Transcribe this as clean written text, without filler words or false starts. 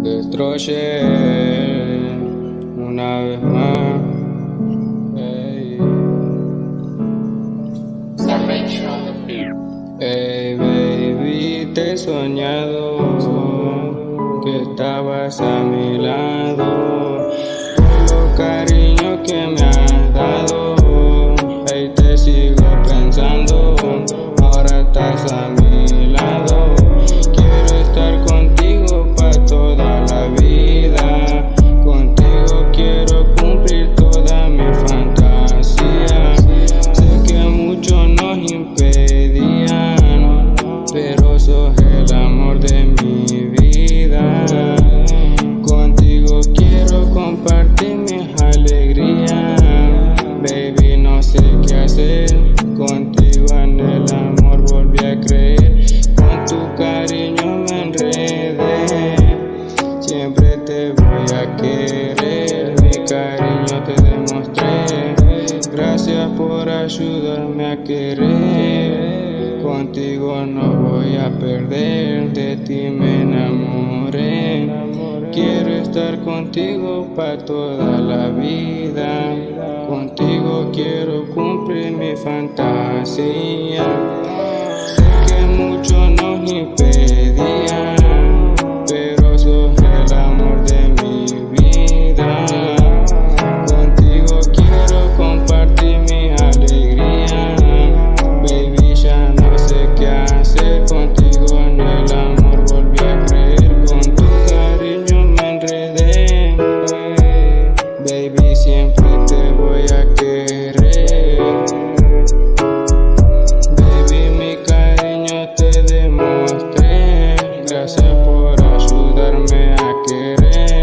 Destroyer una vez más. Ey. Ey, baby, te he soñado que estabas a mi lado. Por lo cariño que me has dado, ey, te sigo pensando. Ahora estás a mi lado. Quiero estar contigo pa' toda la vida. Contigo quiero cumplir toda mi fantasía. Sé que muchos nos impedían, pero sos el amor de mi vida. Contigo quiero compartir mis alegrías. Baby, no sé qué hacer. Contigo en el amor volví a creer. Con tu cariño me enredé. Siempre te voy a querer. Mi cariño te demostré. Gracias por ayudarme a querer. Contigo no voy a perder. De ti me enamoré. Quiero estar contigo pa' toda la vida. Contigo quiero cumplir mi fantasía. Sé que muchos nos impedían, pero sos el amor de mi vida. Contigo quiero compartir mi alegría. Baby, ya no sé qué hacer. Contigo en el amor volví a creer. Con tu cariño me enredé. Baby, siempre te voy a querer. Baby, mi cariño te demostré. Gracias por ayudarme a querer.